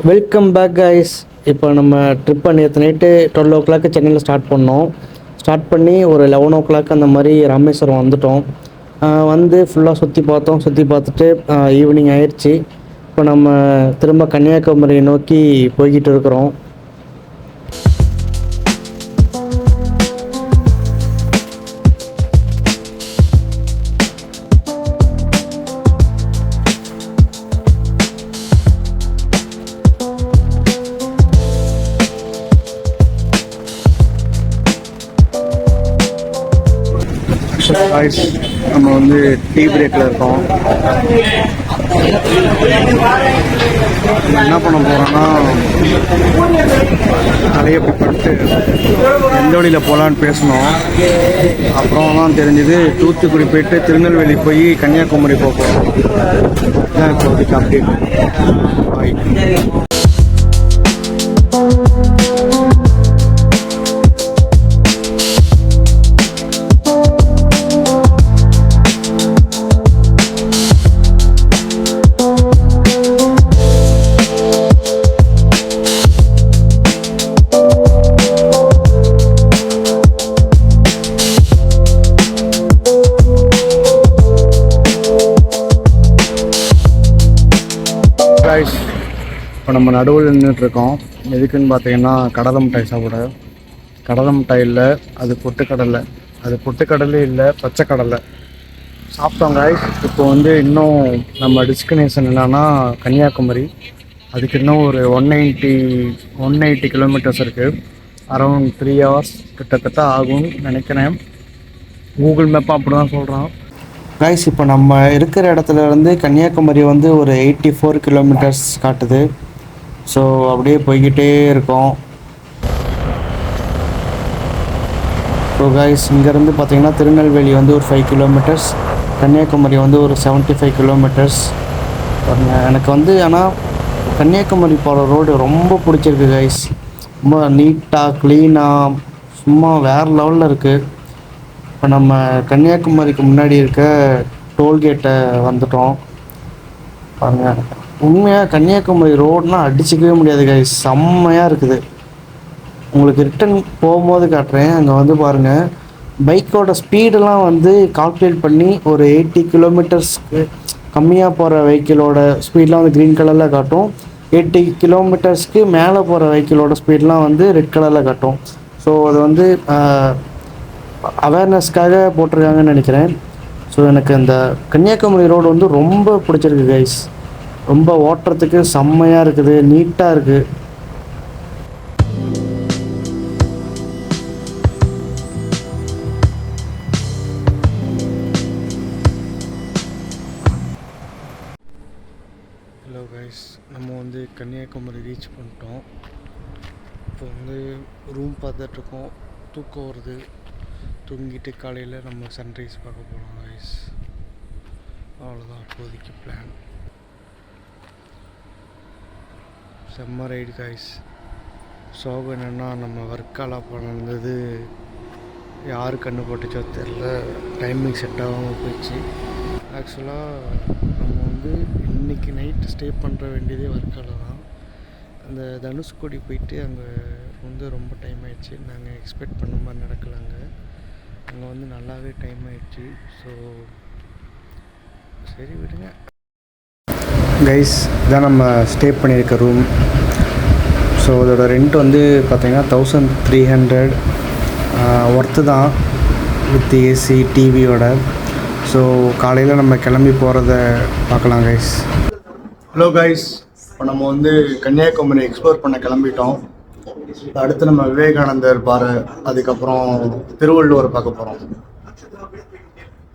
Welcome back guys. இப்போ நம்ம ட்ரிப்பை நேற்று நைட்டு 12 ஓ கிளாக்கு சென்னையில் ஸ்டார்ட் பண்ணோம். ஸ்டார்ட் பண்ணி ஒரு 11 ஓ கிளாக் அந்த மாதிரி ராமேஸ்வரம் வந்துட்டோம். வந்து ஃபுல்லாக சுற்றி பார்த்தோம். சுற்றி பார்த்துட்டு ஈவினிங் ஆயிடுச்சு. இப்போ நம்ம திரும்ப கன்னியாகுமரியை நோக்கி போய்கிட்டு இருக்கிறோம். நம்ம வந்து டீ பிரேக்கில் இருக்கோம். என்ன பண்ண போகிறோன்னா தலையை பட்டு எந்த வழியில் போகலான்னு பேசணும். அப்புறம் தான் தெரிஞ்சது தூத்துக்குடி போயிட்டு திருநெல்வேலி போய் கன்னியாகுமரி போக போகிறோம். இதுதான் இப்போதைக்கு அப்டேட். பாய். இப்போ நம்ம நடுவில் நின்றுட்டுருக்கோம். எதுக்குன்னு பார்த்தீங்கன்னா கடலை மிட்டாய் சாப்பிட. கடலை மிட்டாய் இல்லை, அது பொட்டுக்கடலை. அது பொட்டுக்கடலே இல்லை, பச்சை கடலை சாப்பிட்டோம் காய்ஸ். இப்போ வந்து இன்னும் நம்ம டெஸ்டினேஷன் என்னன்னா கன்னியாகுமரி. அதுக்கு இன்னும் ஒரு 180 கிலோமீட்டர்ஸ் இருக்குது. அரௌண்ட் 3 hours கிட்டத்தட்ட ஆகும்னு நினைக்கிறேன். கூகுள் மேப்பாக அப்படி தான் சொல்கிறான் காய்ஸ். இப்போ நம்ம இருக்கிற இடத்துல இருந்து கன்னியாகுமரி வந்து ஒரு 84 கிலோமீட்டர்ஸ் காட்டுது. ஸோ அப்படியே போய்கிட்டே இருக்கோம். ஸோ காய்ஸ், இங்கேருந்து பார்த்தீங்கன்னா திருநெல்வேலி வந்து ஒரு 5 கிலோமீட்டர்ஸ், கன்னியாகுமரி வந்து ஒரு 75 கிலோமீட்டர்ஸ். எனக்கு வந்து ஆனால் கன்னியாகுமரி போகிற ரோடு ரொம்ப பிடிச்சிருக்கு காய்ஸ். ரொம்ப நீட்டாக க்ளீனாக சும்மா வேறு லெவலில் இருக்குது. இப்போ நம்ம கன்னியாகுமரிக்கு முன்னாடி இருக்க டோல்கேட்டை வந்துட்டோம் பாருங்கள். உண்மையாக கன்னியாகுமரி ரோடுனால் அடிச்சிக்கவே முடியாது கைஸ், செம்மையாக இருக்குது. உங்களுக்கு ரிட்டன் போகும்போது காட்டுறேன். அங்கே வந்து பாருங்கள், பைக்கோட ஸ்பீடெலாம் வந்து கால்குலேட் பண்ணி ஒரு 80 கிலோமீட்டர்ஸ்க்கு கம்மியாக போகிற வெஹிக்கிளோட ஸ்பீடெலாம் வந்து க்ரீன் கலரில் காட்டும். 80 கிலோமீட்டர்ஸ்க்கு மேலே போகிற வெஹிக்கிளோட ஸ்பீடெலாம் வந்து ரெட் கலரில் காட்டும். ஸோ அது வந்து அவேர்னஸ்க்காக போட்டிருக்காங்கன்னு நினைக்கிறேன். ஸோ எனக்கு இந்த கன்னியாகுமரி ரோடு வந்து ரொம்ப பிடிச்சிருக்கு கைஸ். ரொம்ப ஓட்டுறதுக்கு செம்மையாக இருக்குது, நீட்டாக இருக்குது. ஹலோ கைஸ், நம்ம வந்து கன்னியாகுமரி ரீச் பண்ணிட்டோம். இப்போ வந்து ரூம் பார்த்துட்ருக்கோம். தூக்கம் வருது. தூங்கிட்டு காலையில் நம்ம சன்ரைஸ் பார்க்க போகிறோம் கைஸ். அவ்வளோதான் இப்போதைக்கு பிளான். செம்ம ரைடு கைஸ். சோகம் என்னென்னா நம்ம வர்க்காலா பண்ணது யார் கண்ணு போட்டுச்சோ தெரில, டைமிங் செட் ஆகாமல் போயிடுச்சு. ஆக்சுவலாக நம்ம வந்து இன்றைக்கி நைட்டு ஸ்டே பண்ணுற வேண்டியதே வர்க்காலா தான். அந்த தனுஷ்கோடி போயிட்டு அங்கே வந்து ரொம்ப டைம் ஆகிடுச்சு. நாங்கள் எக்ஸ்பெக்ட் பண்ண மாதிரி நடக்கலாங்க. அங்கே வந்து நல்லாவே டைம் ஆகிடுச்சு. ஸோ சரி விடுங்க கைஸ். இதான் நம்ம ஸ்டே பண்ணியிருக்க ரூம். ஸோ அதோட ரெண்ட் வந்து பார்த்திங்கன்னா 1300 ஒர்த்து தான், வித் ஏசி டிவியோட. ஸோ காலையில் நம்ம கிளம்பி போகிறத பார்க்கலாம் கைஸ். ஹலோ கைஸ், இப்போ நம்ம வந்து கன்னியாகுமரி எக்ஸ்ப்ளோர் பண்ண கிளம்பிட்டோம். அடுத்து நம்ம விவேகானந்தர் பாறை, அதுக்கப்புறம் திருவள்ளுவர் பார்க்க போகிறோம்.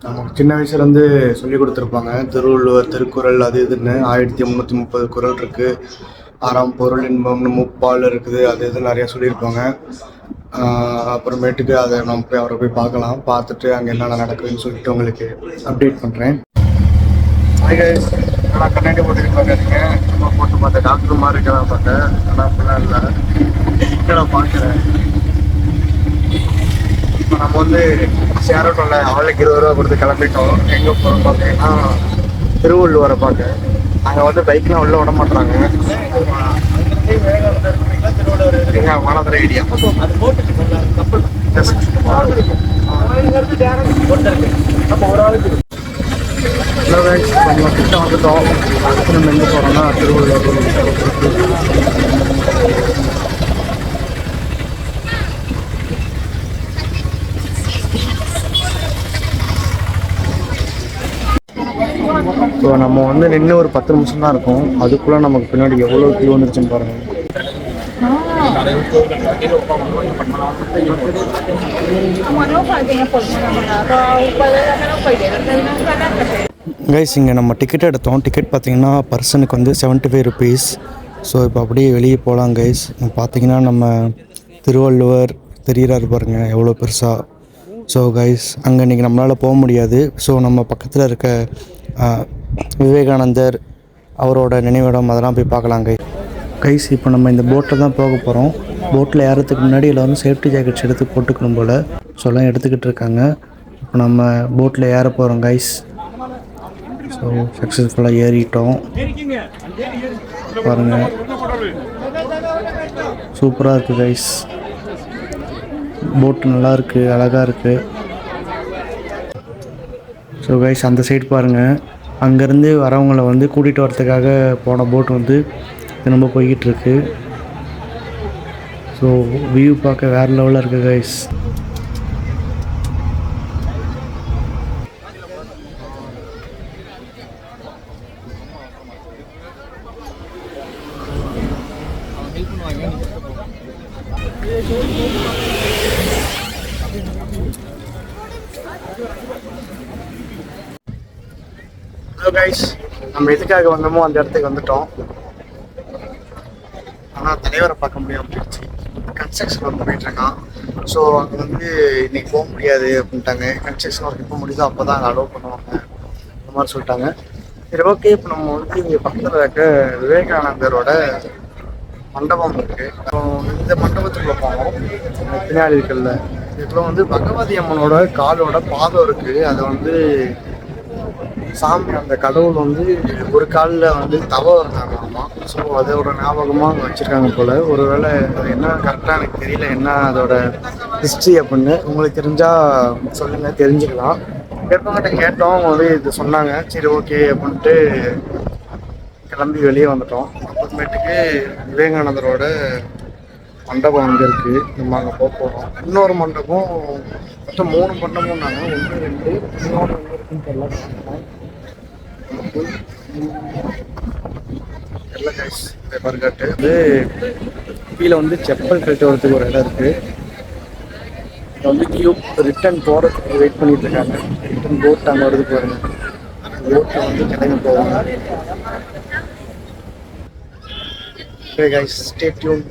நமக்கு சின்ன வயசுலேருந்து சொல்லி கொடுத்துருப்பாங்க திருவள்ளுவர் திருக்குறள் அது இதுன்னு 1330 குறள் இருக்குது. 6ஆம் பொருள் இன்பம்னு 3 இருக்குது. அது இது நிறையா சொல்லியிருப்பாங்க. அப்புறமேட்டுக்கு அதை நம்ம போய் அவரை போய் பார்க்கலாம். பார்த்துட்டு அங்கே என்னென்ன நடக்குதுன்னு சொல்லிட்டு உங்களுக்கு அப்டேட் பண்ணுறேன். நான் கண்ணாடி போட்டு பார்க்காதீங்க, சும்மா போட்டு பார்த்தேன். டாக்டர் மாதிரி இருக்கலாம் பார்த்தேன், ஆனால் அப்படிலாம் இல்லை. நான் பார்க்குறேன். இப்போ நம்ம வந்து சேரட்டோம்ல, அவளுக்கு 20 ரூபா கொடுத்து கிளம்பிட்டோம். எங்கே போகிறோம் பார்த்தீங்கன்னா திருவள்ளுவரை பார்க்க. அங்கே வந்து பைக்லாம் உள்ளே விட மாட்டுறாங்க. மானாதுரை ஐடியா நம்ம கிட்ட வந்துட்டோம். அடுத்து நம்ம எங்கே போகிறோம்னா திருவள்ளூர். ஸோ நம்ம வந்து நின்று ஒரு 10 நிமிஷம் தான் இருக்கும். அதுக்குள்ளே நமக்கு பின்னாடி எவ்வளோ கியூ வந்துருச்சுன்னு பாருங்கள். கைஸ் இங்கே நம்ம டிக்கெட் எடுத்தோம். டிக்கெட் பார்த்தீங்கன்னா பர்சனுக்கு வந்து 75 ருபீஸ். ஸோ இப்போ அப்படியே வெளியே போகலாம் கைஸ். பார்த்தீங்கன்னா நம்ம திருவள்ளுவர் தெரிகிறாரு பாருங்கள் எவ்வளோ பெருசாக. ஸோ கைஸ் அங்கே இன்றைக்கி நம்மளால் போக முடியாது. ஸோ நம்ம பக்கத்தில் இருக்க விவேகானந்தர் அவரோட நினைவிடம் அதெல்லாம் போய் பார்க்கலாம் கைஸ். இப்போ நம்ம இந்த போட்டில் தான் போக போகிறோம். போட்டில் ஏறத்துக்கு முன்னாடி எல்லோரும் சேஃப்டி ஜாக்கெட்ஸ் எடுத்து போட்டுக்கணும் போல். ஸோ எல்லாம் எடுத்துக்கிட்டு இருக்காங்க. இப்போ நம்ம போட்டில் ஏற போகிறோம் கைஸ். ஸோ சக்ஸஸ்ஃபுல்லாக ஏறிட்டோம் பாருங்கள். சூப்பராக இருக்குது கைஸ். போட்டு நல்லாயிருக்கு, அழகாக இருக்குது. ஸோ கைஸ் அந்த சைடு பாருங்கள். அங்கேருந்து வரவங்களை வந்து கூட்டிகிட்டு வரத்துக்காக போன போட் வந்து திரும்ப போய்கிட்டு இருக்கு. ஸோ வியூ பார்க்க வேறு லெவலில் இருக்குது கைஸ். ஹலோ கைஸ், நம்ம எதுக்காக வந்தோமோ அந்த இடத்துக்கு வந்துட்டோம். ஆனால் தலைவரை பார்க்க முடியாமல் போயிடுச்சு. Construction work போயிட்டுருக்கான். ஸோ அங்கே வந்து இன்றைக்கி போக முடியாது அப்படின்ட்டாங்க. கன்ஸ்ட்ரக்ஷன் ஒர்க் எப்போ முடியுதோ அப்போ தான் அங்கே அலோவ் பண்ணுவாங்க அந்த மாதிரி சொல்லிட்டாங்க. சரி ஓகே, இப்போ நம்ம வந்து இங்கே பக்கத்தில் இருக்க விவேகானந்தரோட மண்டபம் இருக்குது. அப்புறம் இந்த மண்டபத்துக்குள்ளே போனோம். பின்னாடி இருக்குல்ல, இதுக்குள்ள வந்து பகவதி அம்மனோட காலோட பாதம் இருக்குது. அதை வந்து சாமி அந்த கடவுள் வந்து ஒரு காலில் வந்து தவம் இருந்தாங்களாமா. ஸோ அதோட ஞாபகமாக வச்சுருக்காங்க போல். ஒருவேளை அது என்ன கரெக்டாக எனக்கு தெரியல, என்ன அதோட ஹிஸ்ட்ரி அப்படின்னு. உங்களுக்கு தெரிஞ்சால் சொல்லுங்கள், தெரிஞ்சுக்கலாம். கேட்டவங்கிட்ட கேட்டோம், அவங்க வந்து இது சொன்னாங்க. சரி ஓகே அப்படின்ட்டு கிளம்பி வெளியே வந்துட்டோம். அப்புறமேட்டுக்கு விவேகானந்தரோட மண்டபம் அங்கே இருக்குது. நம்ம அங்கே போக போகிறோம். இன்னொரு மண்டபம், மொத்தம் 3 மண்டபம் நாங்கள் 1 2 இன்னொரு இருக்குன்னு தெரியல. எல்லாம் கைஸ் பர்காட்டு வந்து கீழே வந்து செப்பல் கழட்டு வரதுக்கு ஒரு இடம் இருக்குது. வந்து கியூப் ரிட்டன் போகிறதுக்கு வெயிட் பண்ணிட்டு இருக்காங்க. ரிட்டன் போட் அங்கே வருது பாருங்க. போட்டில் வந்து கிளம்பி போவாங்க. Okay guys, stay tune.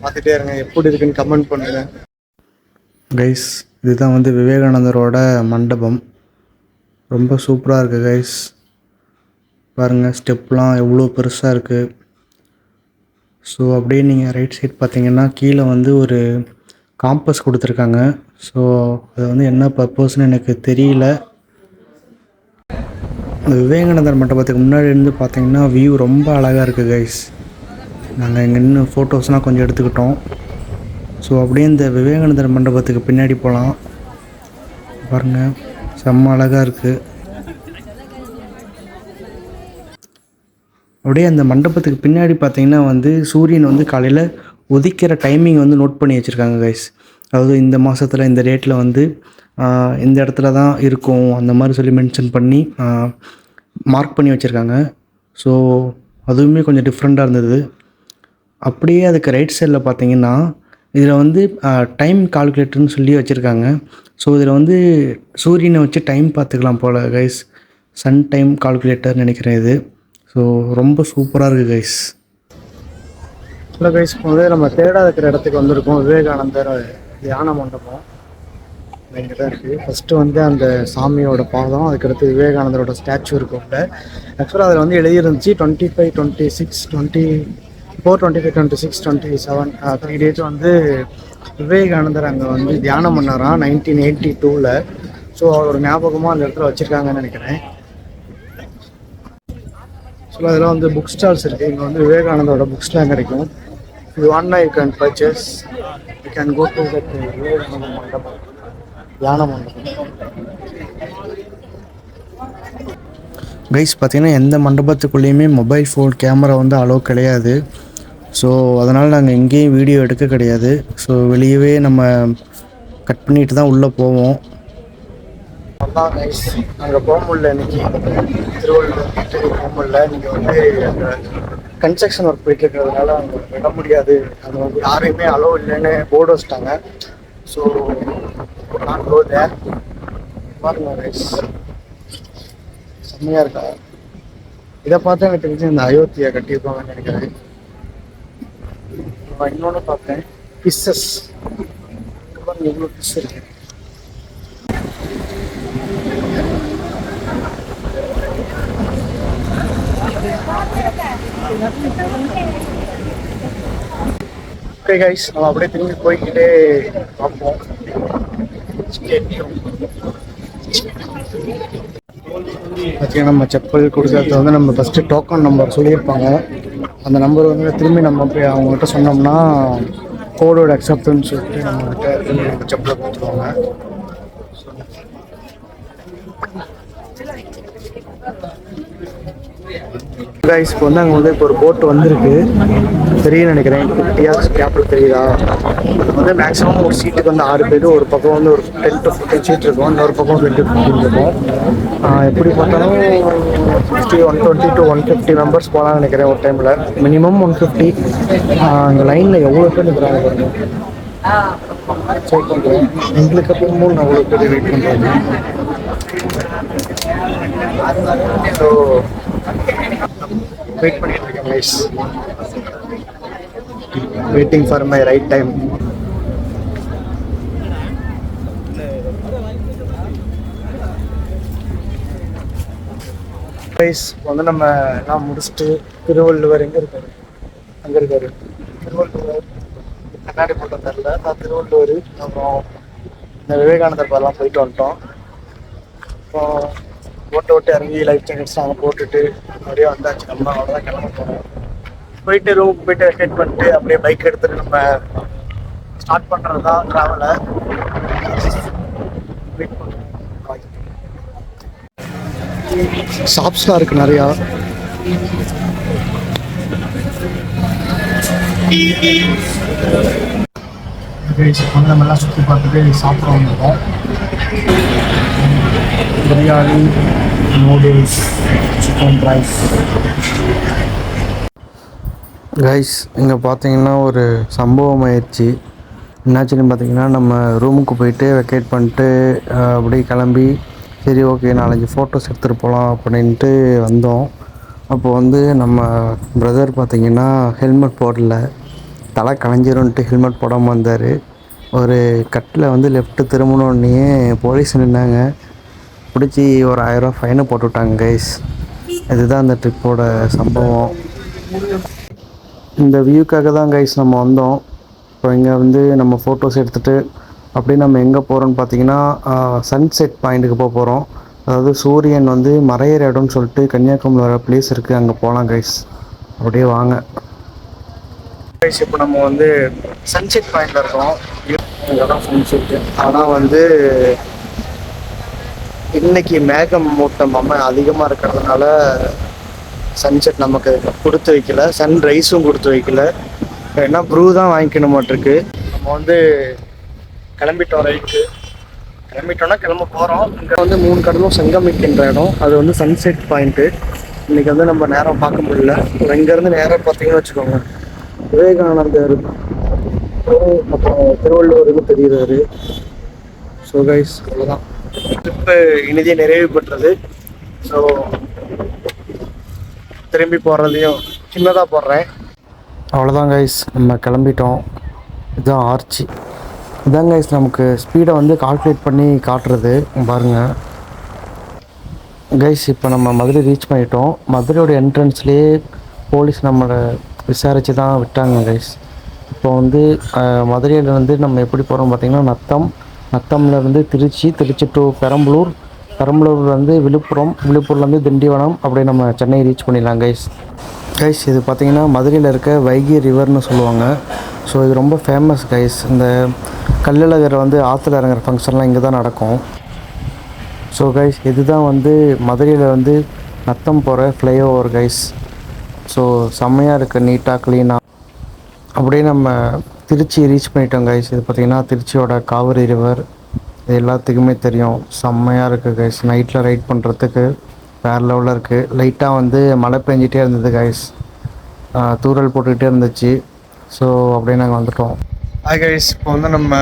பார்த்துட்டே இருங்க, எப்படி இருக்குன்னு கமெண்ட் பண்ணுங்கள் கைஸ். இதுதான் வந்து விவேகானந்தரோட மண்டபம். ரொம்ப சூப்பராக இருக்குது கைஸ். பாருங்கள், ஸ்டெப்லாம் எவ்வளோ பெருசாக இருக்குது. ஸோ அப்படியே நீங்கள் ரைட் சைட் பார்த்தீங்கன்னா கீழே வந்து ஒரு காம்பஸ் கொடுத்துருக்காங்க. ஸோ அது வந்து என்ன பர்பஸ்ன்னு எனக்கு தெரியல. இந்த விவேகானந்தர் மண்டபத்துக்கு முன்னாடி இருந்து பார்த்தீங்கன்னா வியூ ரொம்ப அழகாக இருக்குது கைஸ். நாங்கள் இங்கே நின்று ஃபோட்டோஸ்லாம் கொஞ்சம் எடுத்துக்கிட்டோம். ஸோ அப்படியே இந்த விவேகானந்தர் மண்டபத்துக்கு பின்னாடி போகலாம். பாருங்கள், செம்ம அழகாக இருக்குது. அப்படியே அந்த மண்டபத்துக்கு பின்னாடி பார்த்தீங்கன்னா வந்து சூரியன் வந்து காலையில் உதிக்கிற டைமிங் வந்து நோட் பண்ணி வச்சுருக்காங்க கைஸ். அதாவது இந்த மாதத்தில் இந்த டேட்டில் வந்து இந்த இடத்துல தான் இருக்கும் அந்த மாதிரி சொல்லி மென்ஷன் பண்ணி மார்க் பண்ணி வச்சுருக்காங்க. ஸோ அதுவுமே கொஞ்சம் டிஃப்ரெண்ட்டாக இருந்தது. அப்படியே அதுக்கு ரைட் சைடில் பார்த்தீங்கன்னா இதில் வந்து டைம் கால்குலேட்டர்னு சொல்லி வச்சுருக்காங்க. ஸோ இதில் வந்து சூரியனை வச்சு டைம் பார்த்துக்கலாம் போல் கைஸ். சன் டைம் கால்குலேட்டர் நினைக்கிறேன் இது. ஸோ ரொம்ப சூப்பராக இருக்குது கைஸ். இல்லை கைஸ், வந்து நம்ம தேடாக இருக்கிற இடத்துக்கு வந்திருக்கோம். விவேகானந்தர் தியான மண்டபம் இங்கே தான் இருக்குது. ஃபஸ்ட்டு வந்து அந்த சாமியோட பாதம், அதுக்கடுத்து விவேகானந்தரோட ஸ்டாச்சு இருக்கும். ஆக்சுவலாக அதில் வந்து எழுதியிருந்துச்சு 25, 26, 24, 25, 26, 27 3 டேஸ் வந்து விவேகானந்தர் அங்கே வந்து தியானம் பண்ணாராம் 1982. ஸோ அவரோட ஞாபகமாக அந்த இடத்துல வச்சுருக்காங்கன்னு நினைக்கிறேன். ஸோ அதெல்லாம் வந்து புக் ஸ்டால்ஸ் இருக்குது. இங்கே வந்து விவேகானந்தரோட புக்ஸ்லாம் கிடைக்கும். you want you can purchase. You can go to that mandapam. Yana mandapam. Guys பார்த்தீங்கன்னா எந்த மண்டபத்துக்குள்ளேயுமே மொபைல் ஃபோன் கேமரா வந்து அலோவ் கிடையாது. ஸோ அதனால் நாங்கள் எங்கேயும் வீடியோ எடுக்க கிடையாது. ஸோ வெளியவே நம்ம கட் பண்ணிட்டு தான் உள்ளே போவோம். அதான் கைஸ் நாங்கள் போக முடியல இன்றைக்கி திருவள்ளூர் போக முடியல. நீங்கள் வந்து அந்த கன்ஸ்ட்ரக்ஷன் ஒர்க் போயிட்டு இருக்கிறதுனால அங்கே விட முடியாது, அது வந்து யாரையுமே அலோவ் இல்லைன்னு போர்டு வச்சிட்டாங்க. ஸோ நான் கோ தேர். பாருங்க கைஸ் செம்மையாக இருக்கா. இதை பார்த்து எனக்கு தெரிஞ்சு இந்த அயோத்தியை கட்டியிருப்பாங்கன்னு நினைக்கிறேன். நான் இன்னொன்று பார்த்தேன் பிஸ்ஸஸ். எவ்வளோ பிஸ் இருக்கு. ஓகே கைஸ் நம்ம அப்படியே திரும்பி போய்கிட்டே பார்ப்போம். பார்த்தீங்கன்னா நம்ம செப்பல் கொடுக்கறது வந்து நம்ம ஃபஸ்ட்டு டோக்கன் நம்பர் சொல்லியிருப்பாங்க. அந்த நம்பர் வந்து திரும்பி நம்ம போய் அவங்ககிட்ட சொன்னோம்னா கோடோட அக்செப்ட்னு சொல்லிட்டு நம்மகிட்ட திரும்பி நம்ம செப்பலை கொடுத்துருவாங்க. கைஸ் இப்போ வந்து அங்கே வந்து இப்போ ஒரு போட்டு வந்திருக்கு தெரியும் நினைக்கிறேன். குட்டியாக கேப்பில் தெரியுதா. வந்து மேக்ஸிமம் ஒரு சீட்டுக்கு வந்து 6 பேர், ஒரு பக்கம் வந்து ஒரு 10 to 15 சீட் இருக்கும், இன்னொரு பக்கம் 20 to 15 இருக்கும். எப்படி பார்த்தாலும் 120 to 150 மெம்பர்ஸ் போகலான்னு நினைக்கிறேன் ஒரு டைமில். மினிமம் 150. அந்த லைனில் எவ்வளோ பேர் நிற்கிறாங்க பாருங்க. செக் பண்ணுறேன் எங்களுக்கு அப்புறமும் அவ்வளோ பேர் வெயிட் பண்ணுறாங்க. ஸோ வெயிட் பண்ணிட்டு இருக்கேன் guys. Waiting for my right time. Guys வந்து நம்ம எல்லாம் முடிச்சுட்டு திருவள்ளுவர் எங்கே இருக்காரு, அங்கே இருக்காரு திருவள்ளுவர். கண்ணாடி போட்டு தரல, நான் திருவள்ளுவர். அப்புறம் இந்த விவேகானந்தர் பாரெலாம் போயிட்டு வந்துட்டோம். அப்புறம் ஓட்டு இறங்கி லைஃப் ஜாக்கெட்ஸ் நாங்கள் போட்டுட்டு அப்படியே வந்தாச்சு. நம்ம அவ்வளோதான் கிளம்ப போகிறோம். போயிட்டு ரூமுக்கு போயிட்டு வெக்கேட் பண்ணிட்டு அப்படியே பைக் எடுத்துகிட்டு நம்ம ஸ்டார்ட் பண்ணுறது தான் ட்ராவலை. வெயிட் பண்ணுறோம். ஷாப்ஸ்லாம் இருக்குது நிறையா. வந்து நம்ம எல்லாம் சுற்றி பார்த்துட்டு சாப்பிட வந்துருக்கோம். Biryani, noodles, chicken rice. Guys இங்கே பார்த்தீங்கன்னா ஒரு சம்பவம் ஆயிடுச்சு. என்னாச்சுன்னு பார்த்தீங்கன்னா நம்ம ரூமுக்கு போயிட்டு வெக்கேட் பண்ணிட்டு அப்படியே கிளம்பி சரி ஓகே 4-5 ஃபோட்டோஸ் எடுத்துகிட்டு போகலாம் அப்படின்ட்டு வந்தோம். அப்போ வந்து நம்ம பிரதர் பார்த்திங்கன்னா ஹெல்மெட் போடல, தலை கலைஞ்சிரும்ன்ட்டு ஹெல்மெட் போடாமல் வந்தார். ஒரு கட்டில் வந்து லெஃப்ட்டு திரும்பினோடனே போலீஸ் நின்னாங்க. பிடிச்சி ஒரு 1000 ரூபா ஃபைனை போட்டு விட்டாங்க கைஸ். இதுதான் அந்த ட்ரிப்போட சம்பவம். இந்த வியூக்காக தான் கைஸ் நம்ம வந்தோம். இப்போ இங்கே வந்து நம்ம ஃபோட்டோஸ் எடுத்துகிட்டு அப்படியே நம்ம எங்கே போகிறோன்னு பார்த்தீங்கன்னா சன்செட் பாயிண்ட்டுக்கு போகிறோம். அதாவது சூரியன் வந்து மறையிற இடம்னு சொல்லிட்டு கன்னியாகுமரி வர பிளேஸ் இருக்குது, அங்கே போகலாம் கைஸ். அப்படியே வாங்க கைஸ். இப்போ நம்ம வந்து சன்செட் பாயிண்டில் இருக்கோம். இதெல்லாம் சன்செட்டு. ஆனால் வந்து இன்னைக்கு மேகம் மூட்டம் அதிகமாக இருக்கிறதுனால சன்செட் நமக்கு கொடுத்து வைக்கல, சன்ரைஸும் கொடுத்து வைக்கல. ஏன்னா ப்ரூ தான் வாங்கிக்கணும் மாட்டிருக்கு. நம்ம வந்து கிளம்பிட்டோம். ரைட்டு கிளம்பிட்டோன்னா கிளம்ப போகிறோம். இங்கே வந்து 3 கடலும் சங்கமிக்கின்ற இடம், அது வந்து சன்செட் பாயிண்ட்டு. இன்றைக்கி வந்து நம்ம நேரம் பார்க்க முடியல. இங்கேருந்து நேரம் பார்த்தீங்கன்னு வச்சுக்கோங்க, விவேகானந்தர் அப்புறம் திருவள்ளுவருக்கு தெரியுறாரு. ஸோ கைஸ் அவ்வளோதான், ட்ரிப்பு இனிதே நிறைவு பெற்றது. ஸோ திரும்பி போடுறதையும் சின்னதாக போடுறேன். அவ்வளோதான் கைஸ், நம்ம கிளம்பிட்டோம். இதுதான் ஆர்ச்சி. இதான் கைஸ் நமக்கு ஸ்பீடை வந்து கால்குலேட் பண்ணி காட்டுறது பாருங்கள் கைஸ். இப்போ நம்ம மதுரை ரீச் பண்ணிட்டோம். மதுரையோட என்ட்ரன்ஸ்லேயே போலீஸ் நம்மளை விசாரித்து தான் விட்டாங்க கைஸ். இப்போ வந்து மதுரையில் வந்து நம்ம எப்படி போகிறோம் பார்த்திங்கன்னா நத்தம்லேருந்து திருச்சி டு பெரம்பலூர்லேருந்து விழுப்புரம்லேருந்து திண்டிவனம், அப்படியே நம்ம சென்னை ரீச் பண்ணிடலாம் கைஸ். கைஸ் இது பார்த்திங்கன்னா மதுரையில் இருக்க வைகை ரிவர்னு சொல்லுவாங்க. ஸோ இது ரொம்ப ஃபேமஸ் கைஸ். இந்த கள்ளழகர் வந்து ஆற்றுல இறங்குற ஃபங்க்ஷன்லாம் இங்கே தான் நடக்கும். ஸோ கைஸ் இதுதான் வந்து மதுரையில் வந்து நத்தம் போகிற ஃப்ளைஓவர் கைஸ். ஸோ செம்மையாக இருக்குது, நீட்டாக க்ளீனாக. அப்படியே நம்ம திருச்சி ரீச் பண்ணிட்டோம் கைஸ். இது பார்த்திங்கன்னா திருச்சியோட காவிரி ரிவர். இது எல்லாத்துக்குமே தெரியும். செம்மையாக இருக்குது கைஸ். நைட்டில் ரைட் பண்ணுறதுக்கு வேறு லெவலில் இருக்குது. லைட்டாக வந்து மழை பெஞ்சிட்டே இருந்தது கைஸ். தூறல் போட்டுக்கிட்டே இருந்துச்சு. ஸோ அப்படியே நாங்கள் வந்துட்டோம். ஹாய் கைஸ், இப்போ வந்து நம்ம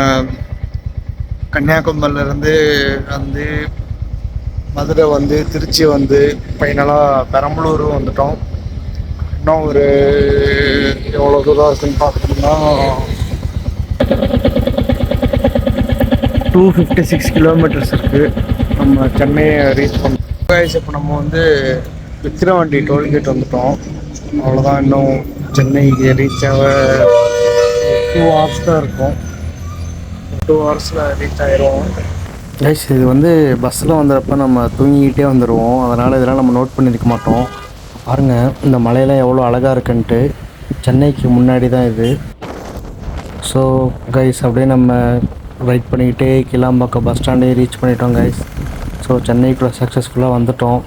கன்னியாகுமரியிலேருந்து வந்து மதுரை வந்து திருச்சி வந்து ஃபைனலாக பெரம்பலூர் வந்துட்டோம். இன்னும் ஒரு எவ்வளோ தூரம் இருக்குன்னு பார்த்தோம்னா 256 கிலோமீட்டர்ஸ் இருக்குது. நம்ம சென்னையை ரீச் பண்ணோம் கைஸ். இப்போ நம்ம வந்து விக்கிரவாண்டி டோல்கேட் வந்துட்டோம். அவ்வளோதான், இன்னும் சென்னைக்கு ரீச் ஆக 2 hours தான் இருக்கும். 2 hours ரீச் ஆயிரும் கைஸ். இது வந்து பஸ்ஸில் வந்தப்போ நம்ம தூங்கிக்கிட்டே வந்துடுவோம். அதனால் இதெல்லாம் நம்ம நோட் பண்ணியிருக்க மாட்டோம். பாருங்கள் இந்த மலையெல்லாம் எவ்வளோ அழகாக இருக்குன்ட்டு. சென்னைக்கு முன்னாடி தான் இது. ஸோ கைஸ் அப்படியே நம்ம ரைட் பண்ணிக்கிட்டே கிளாம்பாக்கம் பஸ் ஸ்டாண்டே ரீச் பண்ணிட்டோம் கைஸ். ஸோ சென்னைக்குள்ளே சக்ஸஸ்ஃபுல்லாக வந்துட்டோம்.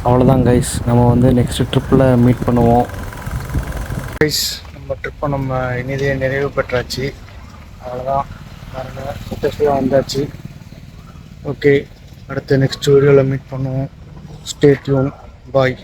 அவ்வளோதான் கைஸ், நம்ம வந்து நெக்ஸ்ட்டு ட்ரிப்பில் மீட் பண்ணுவோம் கைஸ். நம்ம ட்ரிப்பை நம்ம இனிதே நிறைவு பெற்றாச்சு. அவ்வளோதான், பாருங்கள் சக்ஸஸ்ஃபுல்லாக வந்தாச்சு. ஓகே, அடுத்து நெக்ஸ்ட் வீடியோவில் மீட் பண்ணுவோம். ஸ்டே டியூன், பாய்.